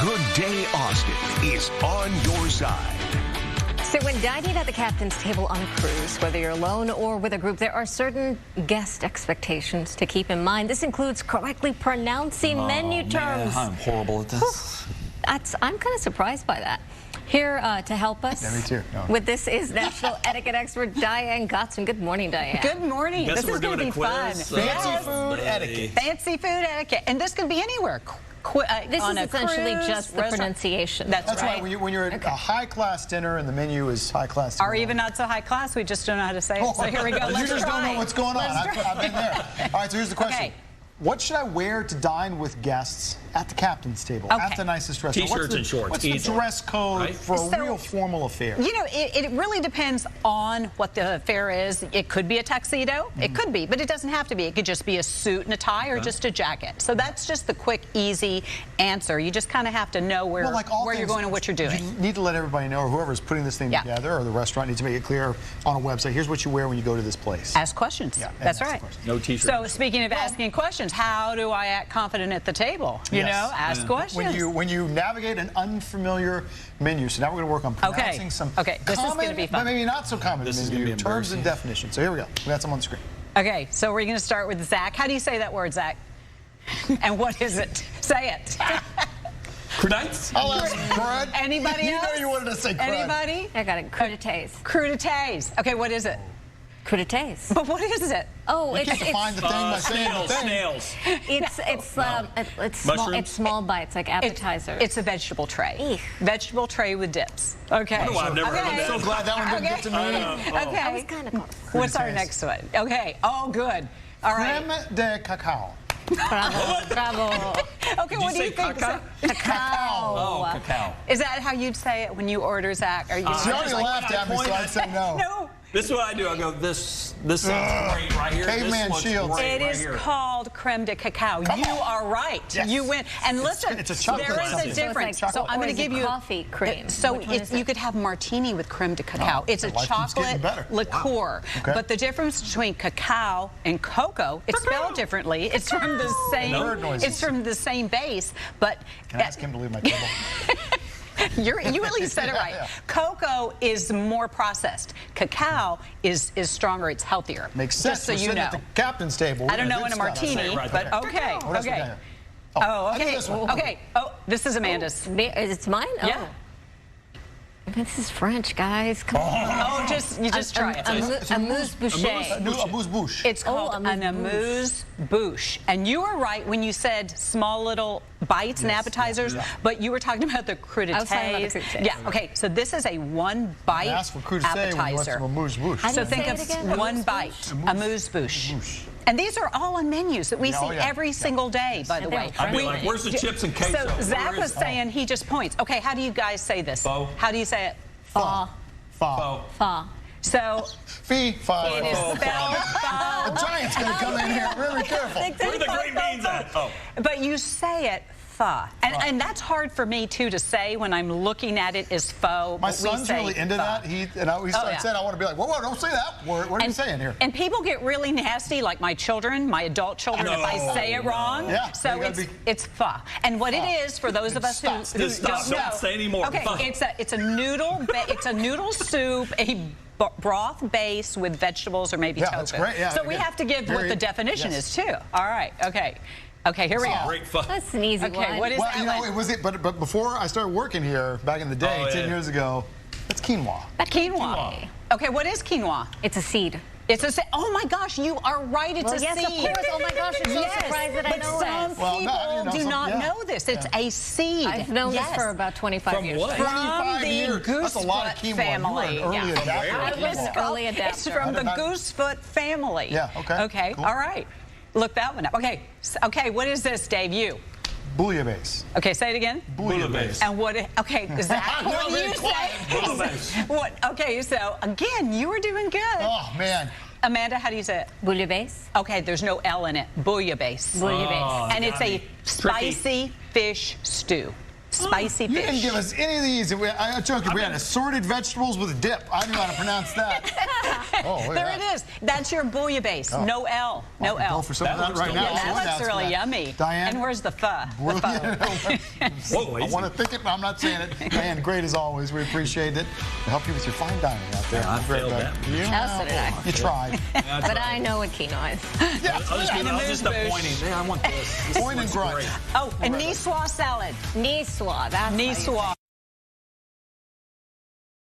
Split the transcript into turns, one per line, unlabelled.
Good Day Austin is on your side.
So when dining at the captain's table on a cruise, whether you're alone or with a group, there are certain guest expectations to keep in mind. This includes correctly pronouncing menu terms.
I'm horrible at this.
I'm kind of surprised by that. Here to help us with this is national etiquette expert Diane Gottsman. Good morning, Diane.
Good morning.
Guess
this is going to be fun.
Fancy food etiquette.
Fancy food etiquette. And this could be anywhere.
This
on
is
a
essentially
cruise,
just the pronunciation.
That's
right. When you're at a high-class dinner and the menu is high-class.
Or even not so high-class, we just don't know how to say it. So here we go.
You just don't know what's going on. I've been there. All right, so here's the question.
Okay.
What should I wear to dine with guests at the captain's table, at the nicest restaurant?
T-shirts and shorts.
What's the dress code for a real formal affair?
You know, it really depends on what the affair is. It could be a tuxedo. It could be, but it doesn't have to be. It could just be a suit and a tie or just a jacket. So that's just the quick, easy answer. You just kind of have to know where you're going and what you're doing.
You need to let everybody know, or whoever's putting this thing together, or the restaurant needs to make it clear on a website. Here's what you wear when you go to this place.
Ask questions. Yeah, that's right.
No T-shirts.
So speaking of asking questions, how do I act confident at the table? You know, ask questions.
When you navigate an unfamiliar menu, so now we're going to work on pronouncing some
this is going to be fun.
but maybe not so common menu terms and definitions. So here we go. We got some on the screen.
Okay, so we're going to start with Zach. How do you say that word, Zach? And what is it? Say it.
Crudites?
I'll ask crud.
Anybody else?
You know you wanted to say crud.
Anybody?
I got it. Crudités.
Crudités. Okay, what is it?
Crudités.
But what is it?
Oh,
you can't define the thing by saying the thing.
Snails.
It's small bites, like appetizers.
It's a vegetable tray.
Eek.
Vegetable tray with dips. Okay.
I've never heard of
I'm
that.
so glad that one didn't get to me.
Okay.
I was kind of close.
What's our next one? Okay. Oh, good. All right.
Crème de cacao.
Bravo, bravo.
Okay, what do you think?
Cacao.
Oh, cacao.
Is that how you'd say it when you order, Zach? Are you
She already laughed at me, so I'd say no.
No.
This is what I do. I go, this sounds great right here.
Caveman Shields.
It is called creme de cacao. You are right.
Yes.
You win. And listen,
it's a chocolate
there is a difference. So I'm going to give you
coffee cream.
So you could have martini with creme de cacao. It's a chocolate liqueur.
Wow. Okay.
But the difference between cacao and cocoa, it's spelled differently. It's from the same. It's from the same base, but.
Can I ask him to leave my table?
You at least said it right. Cocoa is more processed. Cacao is stronger. It's healthier.
Makes sense.
Just so you know.
At the captain's table.
I don't know in a martini, but okay. Okay. Oh, okay. Okay. Oh, this is Amanda's.
It's mine?
Yeah.
Oh. This is French, guys. Come on.
Oh, you just try it.
Amuse-bouche.
Amuse-bouche.
It's called an amuse-bouche. And you were right when you said small little bites and appetizers, but you were talking about the crudités.
I was talking about the crudités.
Yeah, okay, so this is a one-bite appetizer. So think of one bite, amuse-bouche. And these are all on menus that we see every single day, by the way.
I'd be like, where's the chips and queso?
So Zach was saying he just points. Okay, how do you guys say this?
Pho.
How do you say it?
Pho.
Pho.
Pho.
So
Fee, pho.
it is spelled pho.
The giant's going to come in here. Very careful.
Where are the green beans at? Oh.
But you say it pho. And that's hard for me, too, to say when I'm looking at it as pho.
My son's really into that. He said, I want to be like, whoa, don't say that word. What are you saying here?
And people get really nasty, like my children, my adult children, if I say it wrong.
Yeah,
so it's pho. And what it is, for those of us who don't know.
Don't say anymore.
Okay, it's a noodle, it's a noodle soup, a broth base with vegetables or maybe tofu.
That's great. Yeah,
so we have to give what the definition is, too. All right, okay. Okay, here we go.
Great fun.
That's an easy one.
What is that?
You know, but before I started working here back in the day, 10 years ago, that's quinoa.
Quinoa. Okay, what is quinoa?
It's a seed.
It's a seed. Oh my gosh, you are right. It's a
yes,
seed.
Of course. Oh my gosh, I'm so surprised that I know
some
this.
people do not know this. It's a seed.
I've known this for about 25 years.
What?
From the goosefoot family.
I was an early adapter.
It's from the goosefoot family.
Yeah, okay.
Okay,
cool.
all right. Look that one up. Okay, okay, what is this, Dave? You?
Bouillabaisse.
Okay, say it again.
Bouillabaisse.
And what? Okay, Zach, what do you say?
Bouillabaisse.
What? Okay, so again, you were doing good.
Oh man.
Amanda, how do you say it?
Bouillabaisse.
Okay, there's no L in it. Bouillabaisse.
Bouillabaisse.
And it's a spicy fish stew. Spicy fish.
You didn't give us any of these. I took it. We had assorted vegetables with a dip. I don't know how to pronounce that. Oh, look at
There
that.
it is. That's your bouillabaisse.
Oh.
No L. No
Go
L.
for some of that
looks
right now.
delicious.
That
Someone
looks
asked
really
that.
yummy.
Diane?
And where's the pho? The pho.
Whoa,
I want to think it, but I'm not saying it. Diane, great as always. We appreciate it. To help you with your fine dining out there.
Yeah, I
Great,
failed
Doug.
that.
Oh, so did I.
You tried.
But I know what quinoa is.
Yeah,
I was
And a
just
moose
pointing. Yeah, I want this. This
Point and
looks
grunt.
great.
Oh, and niçoise salad.
Niçoise. That's how you say it.
Niçoise.